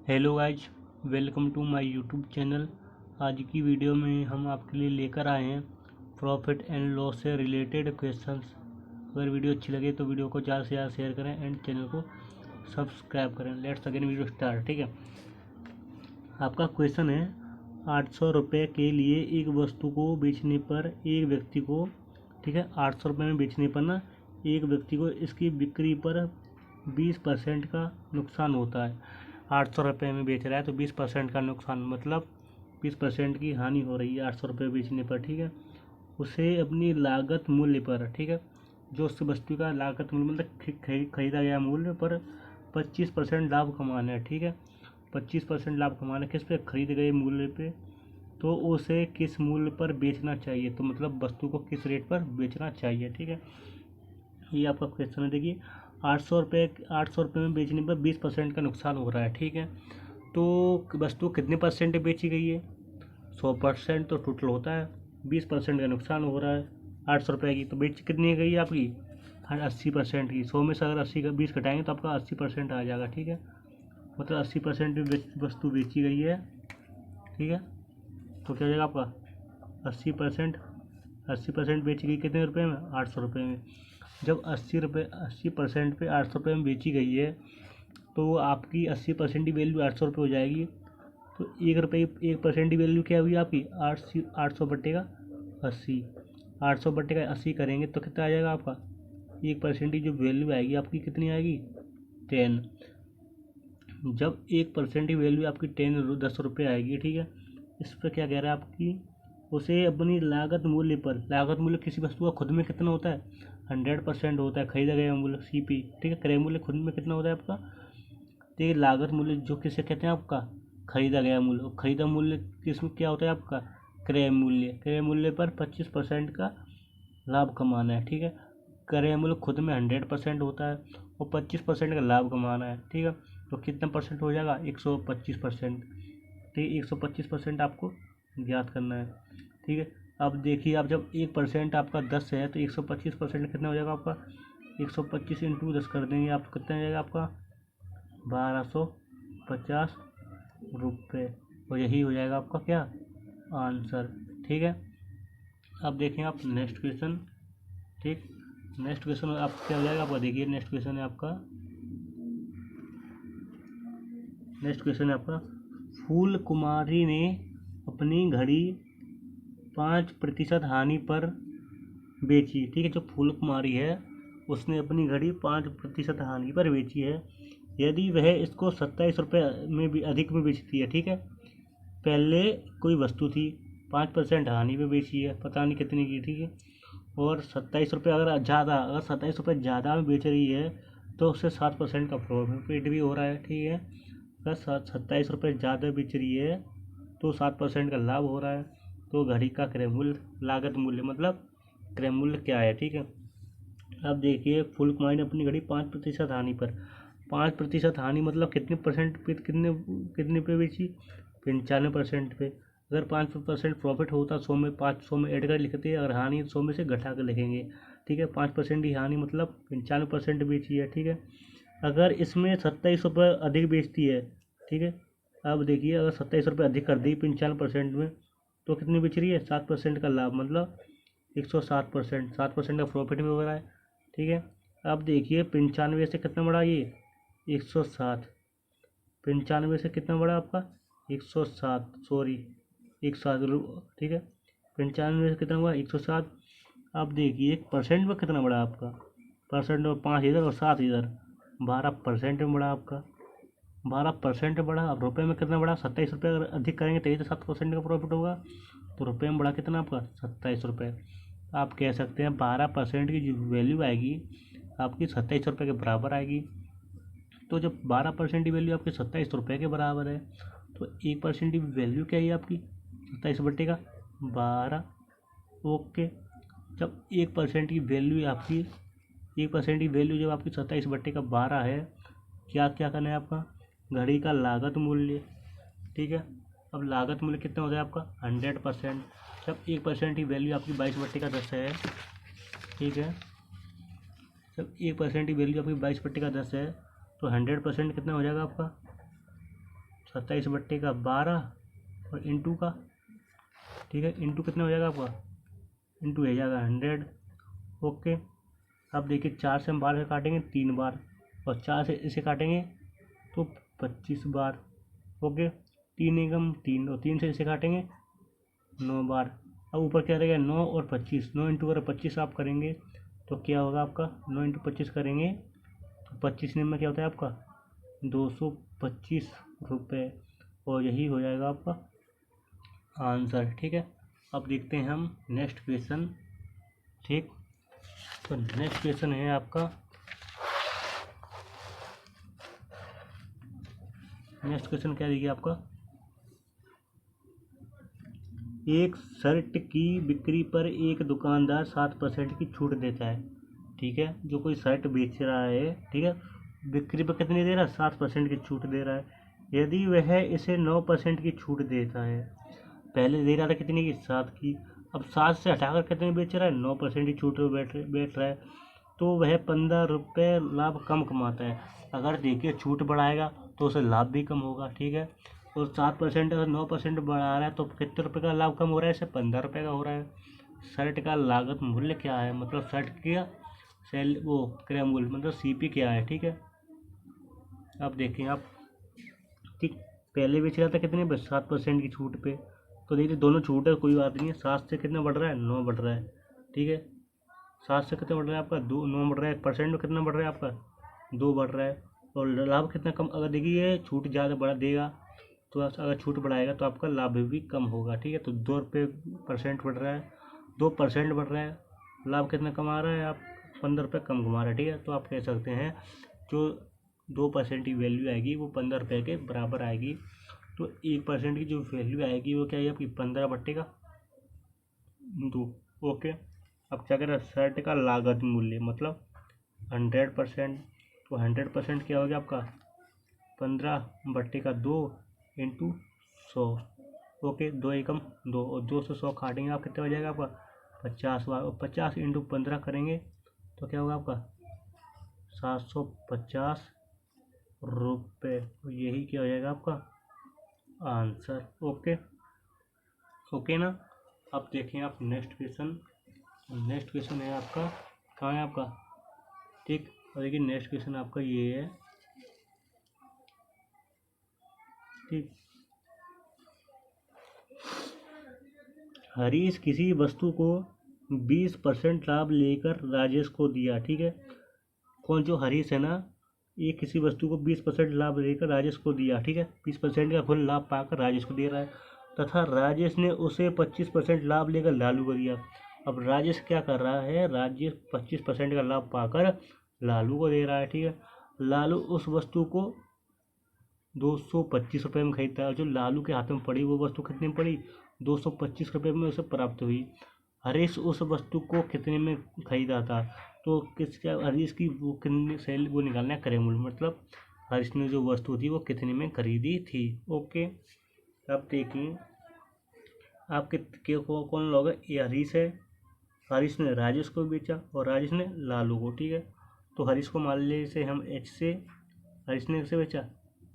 Hello guys, welcome to my YouTube channel. आज की video में हम आपके लिए लेकर आए हैं प्रॉफिट एंड लॉस से रिलेटेड क्वेश्चंस। अगर वीडियो अच्छी लगे तो वीडियो को ज़्यादा से ज़्यादा शेयर करें एंड चैनल को सब्सक्राइब करें। Let's again video start. ठीक है, आपका क्वेश्चन है 800 रुपये के लिए एक वस्तु को बेचने पर एक व्यक्ति को, ठीक है, 800 रुपये में बेचने पर ना एक व्यक्ति को इसकी बिक्री पर 20% का नुकसान होता है। 800 रुपये में बेच रहा है तो 20% का नुकसान मतलब 20% की हानि हो रही है 800 रुपये बेचने पर। ठीक है, उसे अपनी लागत मूल्य पर, ठीक है, जो उस वस्तु का लागत मूल्य मतलब खरीदा गया मूल्य पर 25% लाभ कमाना है। ठीक है, 25% लाभ कमाना किस पे? खरीदे गए मूल्य पे। तो उसे किस मूल्य पर बेचना चाहिए, तो मतलब वस्तु को किस रेट पर बेचना चाहिए। ठीक है, ये आपका क्वेश्चन है। देखिए 800 रुपये में बेचने पर 20% का नुकसान हो रहा है। ठीक है, तो वस्तु कितने परसेंट बेची गई है? 100% तो टोटल होता है, 20% का नुकसान हो रहा है 800 रुपये की। तो बेच कितनी गई आपकी? 80% की। 100 में से अगर 80 का 20 घटाएंगे तो आपका 80% आ जाएगा। ठीक है, मतलब 80% वस्तु बेची गई है। ठीक है, तो क्या हो जाएगा आपका 80%। 80% बेची गई कितने रुपए में? 800 रुपये में। जब 80% पे 800 रुपये में बेची गई है तो आपकी 80% की वैल्यू 800 रुपये हो जाएगी। तो 1% की वैल्यू क्या हुई आपकी? 800 बट्टे का 80। 800 बट्टे का 80 करेंगे तो कितना आ जाएगा आपका? 1% की जो वैल्यू आएगी आपकी कितनी आएगी? 10। जब 1% की वैल्यू आपकी 10 रुपये आएगी, ठीक है, इस पर क्या कह रहा है आपकी? उसे अपनी लागत मूल्य पर, लागत मूल्य किसी वस्तु का खुद में कितना होता है? 100% होता है खरीदा गया मूल्य CP। ठीक है, क्रय मूल्य खुद में कितना होता है आपका? तो ये लागत मूल्य जो किसे कहते हैं आपका? खरीदा गया मूल्य। और खरीदा मूल्य किसमें क्या होता है आपका? क्रय मूल्य। क्रय मूल्य पर 25% का लाभ कमाना है। ठीक है, क्रय मूल्य खुद में 100% होता है और 25% का लाभ कमाना है। ठीक है, तो कितना परसेंट हो जाएगा? 125%। ठीक है, 125% आपको ज्ञात करना है। ठीक है, अब देखिए, आप जब 1% आपका 10 है तो 125% कितना हो जाएगा आपका? 125 इंटू 10 कर देंगे आप, कितना हो जाएगा आपका? 1250 रुपये। और यही हो जाएगा आपका क्या? आंसर। ठीक है, अब देखें आप नेक्स्ट क्वेश्चन। ठीक, नेक्स्ट क्वेश्चन आप क्या हो जाएगा आपका? देखिए नेक्स्ट क्वेश्चन है आपका, फूल कुमारी ने अपनी घड़ी 5% हानि पर बेची। ठीक है, जो फूल कुमारी है उसने अपनी घड़ी 5% हानि पर बेची है। यदि वह इसको 27 रुपये में भी अधिक में बेचती है, ठीक है, पहले कोई वस्तु थी 5% हानि पे बेची है, पता नहीं कितनी की। ठीक है, और 27 रुपये अगर 27 रुपये ज़्यादा में बेच रही है तो उससे 7% का प्रॉफिट भी हो रहा है। ठीक है, अगर 27 रुपये ज़्यादा बेच रही है तो 7% का लाभ हो रहा है। तो घड़ी का क्रय मूल्य, लागत मूल्य मतलब क्रय मूल्य क्या है? ठीक है, अब देखिए फुल कुमारी ने अपनी घड़ी 5% हानि पर, 5% हानि मतलब कितने परसेंट पे, कितने कितने पे बेची? 95% पे। अगर 5% प्रॉफिट होता 100 में, 500 में ऐड कर लिखते हैं, अगर हानि 100 में से घटा कर लिखेंगे। ठीक है, 5% की हानि मतलब 95% बेची है। ठीक है, अगर इसमें 27 रुपये अधिक बेचती है, ठीक है, अब देखिए अगर 27 रुपये अधिक कर दी 95% में तो कितनी बेच रही है? 7% का लाभ मतलब 107%। 7% का प्रॉफिट भी हो रहा है। ठीक है, अब देखिए 95 से कितना बढ़ा ये? 107। 95 से कितना बढ़ा आपका? 107, सॉरी 107। ठीक है, 95 से कितना हुआ? 107। अब देखिए परसेंट में कितना बढ़ा आपका? परसेंट में 5 इधर और 7 इधर, 12% में बढ़ा आपका। 12% बढ़ा। अब रुपये में कितना बढ़ा? 27 रुपये अगर अधिक करेंगे तभी तो 7% का प्रॉफिट होगा। तो रुपये में बढ़ा कितना आपका? 27 रुपये। आप कह सकते हैं 12% की जो वैल्यू आएगी आपकी 27 रुपये के बराबर आएगी। तो जब 12% की वैल्यू आपकी 27 रुपये के बराबर है तो 1% की वैल्यू क्या है आपकी? 27 बट्टे का 12। ओके, जब 1% की वैल्यू आपकी, 1% की वैल्यू जब आपकी 27 बट्टे का 12 है, क्या क्या करना है आपका? घड़ी का लागत मूल्य। ठीक है, अब लागत मूल्य कितना होता है आपका? 100%। जब 1% की वैल्यू आपकी 22 बट्टे का 10 है, ठीक है, जब 1% की वैल्यू आपकी 22 बट्टे का 10 है तो 100% कितना हो जाएगा आपका? 27/12 और इंटू का, ठीक है, इंटू कितना हो जाएगा आपका, इंटू हो जाएगा 100। ओके, अब देखिए 4 से हम 12 से काटेंगे 3 बार और 4 से इसे काटेंगे तो 25 बार। ओके, 3 एकम 3 और 3 से इसे काटेंगे 9 बार। अब ऊपर क्या रहेगा 9 और 25, 9 इंटू अगर 25 आप करेंगे तो क्या होगा आपका, 9 इंटू 25 करेंगे तो 25 में क्या होता है आपका 225 रुपये, और यही हो जाएगा आपका आंसर। ठीक है, अब देखते हैं हम नेक्स्ट क्वेश्चन। ठीक, तो नेक्स्ट क्वेश्चन है आपका, नेक्स्ट क्वेश्चन क्या देखिए आपका, एक शर्ट की बिक्री पर एक दुकानदार 7% की छूट देता है। ठीक है, जो कोई शर्ट बेच रहा है, ठीक है, बिक्री पर कितनी दे रहा है, 7% की छूट दे रहा है। यदि वह इसे 9% की छूट देता है, पहले दे रहा था कितनी की, 7 की, अब 7 से हटाकर कितने बेच रहा है, 9% की छूट बैठ रहा है, तो वह 15 रुपये लाभ कम कमाता है। अगर देखिए छूट बढ़ाएगा तो उसे लाभ भी कम होगा। ठीक है, और 7% अगर 9% बढ़ा रहा है तो कितने रुपये का लाभ कम हो रहा है, इसे 15 रुपये का हो रहा है। शर्ट का लागत मूल्य क्या है, मतलब शर्ट का सेल वो क्रय मूल्य मतलब सीपी क्या है। ठीक है, अब देखें आप, ठीक, पहले बेच रहा था कितने बस 7% की छूट पे, तो देखिए दोनों छूट है, कोई बात नहीं है। 7 से कितना बढ़ रहा है, 9 बढ़ रहा है। ठीक है, 7 से कितना बढ़ रहा है आपका, 2, 9 बढ़ रहा है, परसेंट में कितना बढ़ रहा है आपका, 2 बढ़ रहा है। और लाभ कितना कम, अगर देखिए छूट ज़्यादा बढ़ा देगा तो अगर छूट बढ़ाएगा तो आपका लाभ भी कम होगा। ठीक है, तो 2 रुपये परसेंट बढ़ रहा है, 2% बढ़ रहा है, लाभ कितना कमा रहा है आप, 15 रुपये कम कमा रहा है। ठीक है, तो आप कह सकते हैं जो 2% की वैल्यू आएगी वो 15 रुपये के बराबर आएगी। तो 1% की जो वैल्यू आएगी वो क्या है आपकी, 15/2। ओके, अब क्या करें, शर्ट का लागत मूल्य मतलब 100%, तो 100% क्या हो गया आपका 15/2 इंटू 100। ओके, 2 एकम 2 और 2 से 100 काटेंगे आप, कितना हो जाएगा आपका 50 बार, और 50 इंटू 15 करेंगे तो क्या होगा आपका 750 रुपये। यही क्या हो जाएगा आपका आंसर। ओके, ओके ना। अब देखें आप नेक्स्ट क्वेश्चन, नेक्स्ट क्वेश्चन है आपका, कहाँ है आपका, ठीक, और देखिए नेक्स्ट क्वेश्चन आपका ये है। ठीक, हरीश किसी वस्तु को 20% लाभ लेकर राजेश को दिया। ठीक है, कौन, जो हरीश है ना, ये किसी वस्तु को 20% लाभ लेकर राजेश को दिया। ठीक है, 20% का कुल लाभ पाकर राजेश को दे रहा है, तथा राजेश ने उसे 25% लाभ लेकर लालू को दिया। अब राजेश क्या कर रहा है, राजेश 25% का लाभ पाकर लालू को दे रहा है। ठीक है, लालू उस वस्तु को 225 रुपये में खरीदता है, और जो लालू के हाथ में पड़ी वो वस्तु कितने में पड़ी, 225 रुपये में उसे प्राप्त हुई। हरीश उस वस्तु को कितने में खरीदा था, तो किसका, हरीश की वो कितने सेल वो निकालना है, क्रय मूल्य, मतलब हरीश ने जो वस्तु थी वो कितने में खरीदी थी। ओके, अब देखिए आपके कौन लोग है, ये हरीश है, हरीश ने राजेश को बेचा और राजेश ने लालू को। ठीक है, तो हरीश को मान लीजिए से हम एच से, हरीश ने किसे बेचा,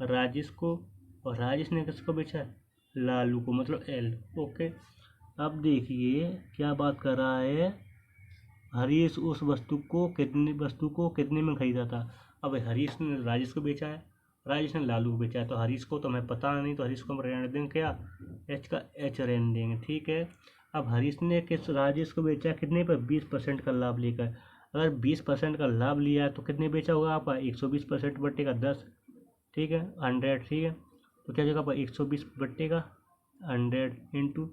राजेश को, और राजेश ने किसको बेचा, लालू को, मतलब एल। ओके, अब देखिए क्या बात कर रहा है, हरीश उस वस्तु को कितने में खरीदा था। अब हरीश ने राजेश को बेचा है, राजेश ने लालू को बेचा है, तो हरीश को तो हमें पता नहीं, तो हरीश को हम रहने देंगे, क्या एच का एच रहने देंगे। ठीक है, अब हरीश ने किस राजेश को बेचा कितने पर, 20% का लाभ लेकर। अगर 20% का लाभ लिया है तो कितने बेचा होगा आपका, 120% बट्टे का 10। ठीक है, 100। ठीक है, तो क्या जगह पर 120/100 इंटू,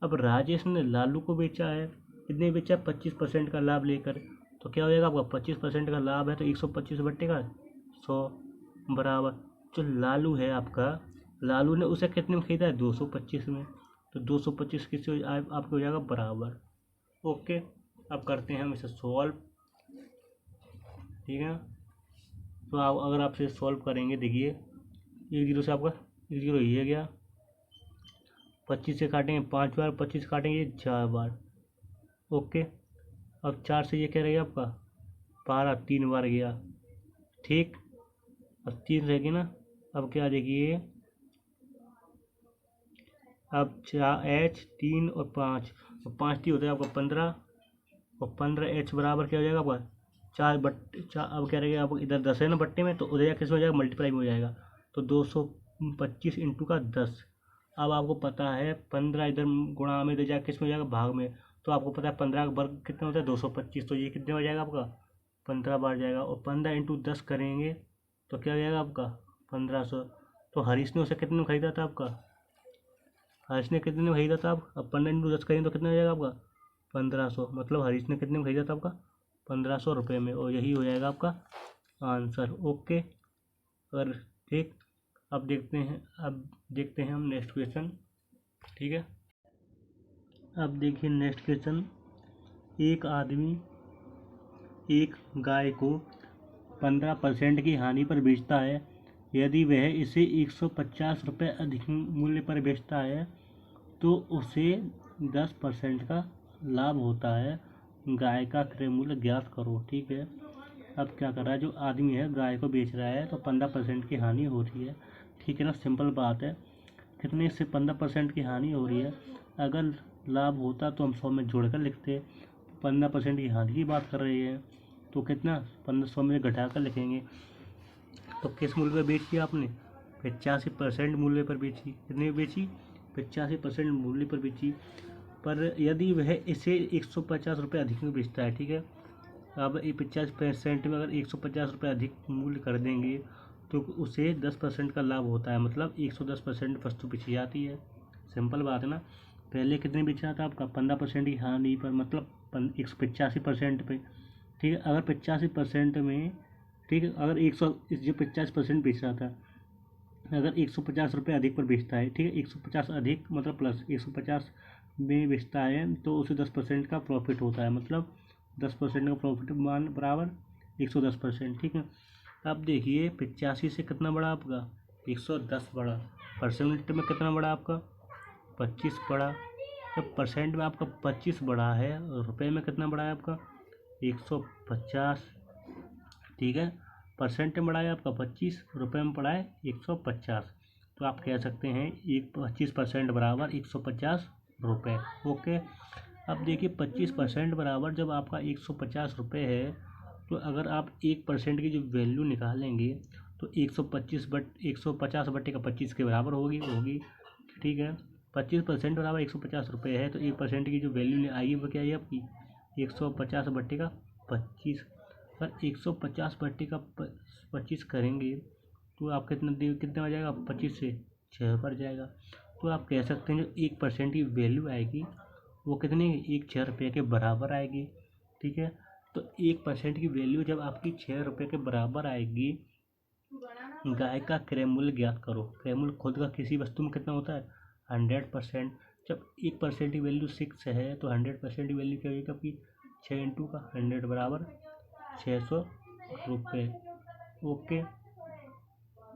अब राजेश ने लालू को बेचा है, कितने बेचा, 25% का लाभ लेकर, तो क्या हो जाएगा आपका 25% का लाभ है तो 125/100 बराबर, जो लालू है आपका, लालू ने उसे कितने में खरीदा है, 225 में, तो 225 किससे आपको हो जाएगा बराबर। ओके, अब करते हैं हम इसे सॉल्व। ठीक है, तो आप अगर आप इसे सॉल्व करेंगे, देखिए 1 0 से आपका 1 0 ये गया, 25 से काटेंगे 5 बार, 25 काटेंगे 4 बार। ओके, अब 4 से ये क्या रहेगा आपका 12, 3 बार गया। ठीक, अब 3 रहेगी ना, अब क्या देखिए अब 4H 3 और 5, तो 5T होता है आपका 15, और 15H बराबर क्या हो जाएगा आपका 4/4। अब क्या रहेगा आपको, इधर 10 है ना बट्टे में, तो उधर किस में हो जाएगा, मल्टीप्लाई में हो जाएगा, तो 225 इंटू का 10। अब आपको पता है 15 इधर गुणा में, इधर जाकर किस में हो जाएगा, भाग में, तो आपको पता है 15 का वर्ग कितना होता है 225, तो ये कितने हो जाएगा आपका 15 बार जाएगा, और 15 इंटू 10 करेंगे तो क्या हो जाएगा आपका 1500। तो हरीश ने उसे कितने में खरीदा था आपका, हरीश ने कितने में खरीदा था आप, अब 15 इंटू 10 करेंगे तो कितना हो जाएगा आपका 1500, मतलब हरीश ने कितने में खरीदा था आपका 1500 रुपये में, और यही हो जाएगा आपका आंसर। ओके, और ठीक, अब देखते हैं हम नेक्स्ट क्वेश्चन। ठीक है, अब देखिए नेक्स्ट क्वेश्चन। एक आदमी एक गाय को 15% की हानि पर बेचता है। यदि वह इसे 150 रुपये अधिक मूल्य पर बेचता है तो उसे 10% का लाभ होता है। गाय का क्रय मूल्य ज्ञात करो। ठीक है, अब क्या कर रहा है, जो आदमी है गाय को बेच रहा है तो 15% की हानि हो रही है। ठीक है ना, सिंपल बात है, कितने से 15% की हानि हो रही है। अगर लाभ होता तो हम 100 में जोड़कर लिखते, 15% की हानि की बात कर रहे हैं तो कितना 1500 में घटा कर लिखेंगे। तो किस मूल्य पर बेची आपने, 85% मूल्य पर बेची। कितने बेची, 85% मूल्य पर बेची। पर यदि वह इसे 150 रुपये अधिक में बेचता है, ठीक है, अब 50% में अगर 150 रुपये अधिक मूल्य कर देंगे तो उसे 10% का लाभ होता है, मतलब 110% वस्तु बेची जाती है। सिंपल बात है ना, पहले कितने बेचा था आपका 15% की हानि पर, मतलब 185% पे। ठीक है, अगर 85% में, ठीक है, अगर 100 जो 50% बेच रहा था, अगर 150 रुपये अधिक पर बेचता है, ठीक है, 150 अधिक मतलब प्लस 150 में बेचता है तो उसे 10% का प्रॉफिट होता है, मतलब 10% का प्रॉफिट मान बराबर 110%। ठीक है, अब देखिए 85 से कितना बड़ा आपका 110 बड़ा, परसेंट में कितना बड़ा आपका 25 बड़ा। जब परसेंट में आपका 25 बड़ा है, रुपए में कितना बड़ा है आपका 150। ठीक है, परसेंट में बढ़ा है आपका 25, रुपये में पड़ा है 150, तो आप कह सकते हैं 25% बराबर 150 रुपये। ओके, अब देखिए 25% बराबर जब आपका 150 रुपये है, तो अगर आप 1% की जो वैल्यू निकालेंगे तो 150 बट्टे का 25 के बराबर होगी। ठीक है, 25% बराबर 150 रुपये है, तो 1% की जो वैल्यू आई वो क्या आई आपकी 150 बट्टे का 25। पर 150 बट्टे का 25 करेंगे तो आप कितना आ जाएगा, 25 से 6 पर जाएगा। तो आप कह सकते हैं जो 1% की वैल्यू आएगी वो कितने 6 रुपये के बराबर आएगी। ठीक है, तो 1% की वैल्यू जब आपकी 6 रुपये के बराबर आएगी, गाय का क्रय मूल्य ज्ञात करो। क्रय मूल्य खुद का किसी वस्तु में कितना होता है 100%। जब 1% की वैल्यू 6 है तो 100% की वैल्यू क्या होगी आपकी 6 इंटू का 100 बराबर 600 रुपये। ओके,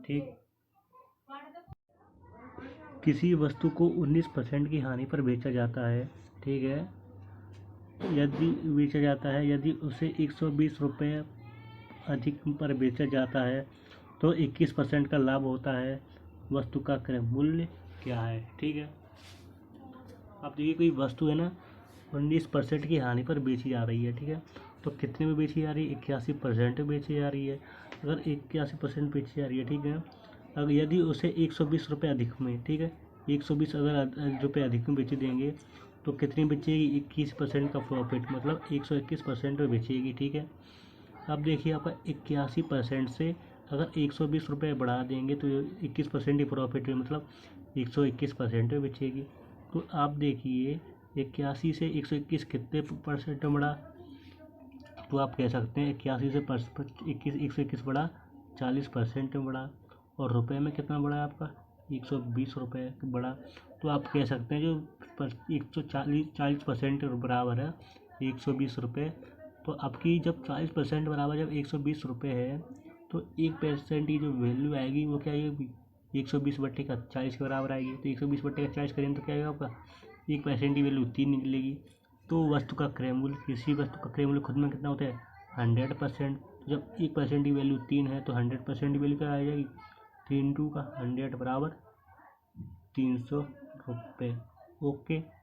ठीक, किसी वस्तु को 19% की हानि पर बेचा जाता है। ठीक है, यदि उसे 120 रुपये अधिक पर बेचा जाता है तो 21% का लाभ होता है। वस्तु का क्रय मूल्य क्या है। ठीक है, आप देखिए कोई वस्तु है ना 19% की हानि पर बेची जा रही है। ठीक है, तो कितने में बेची जा रही है 81% में बेची जा रही है। अगर 81% बेची जा रही है, ठीक है, अगर यदि उसे 120 रुपये अधिक में, ठीक है, 120 अगर रुपये अधिक में बेच देंगे तो कितनी बेचेगी 21% का प्रॉफिट, मतलब 121% में बेचेगी। ठीक है, अब देखिए आपका 81% से अगर 120 रुपये बढ़ा देंगे तो 21% ही प्रॉफिट है, मतलब 121% में बेचेगी। तो आप देखिए 81 से 121 कितने परसेंट में बढ़ा, तो आप कह सकते हैं 81 से 121 बढ़ा 40% में बढ़ा, और रुपए में कितना बढ़ा आपका 120 रुपये बढ़ा। तो आप कह सकते हैं जो 140% बराबर है 120 रुपये। तो आपकी जब 40% बराबर जब 120 रुपये है तो 1% की जो वैल्यू आएगी वो क्या आएगी 120 बट्टे का 40 के बराबर आएगी। तो 120 बट्टे का 40 करेंगे तो क्या आएगा आपका 1% की वैल्यू 3 निकलेगी। तो वस्तु का क्रय मूल्य, किसी वस्तु का क्रय मूल्य खुद में कितना होता है 100%। जब 1% की वैल्यू 3 है तो 100% की वैल्यू क्या आ जाएगी 3 इंटू का 100 बराबर 300 यूट्यूब पे। ओके।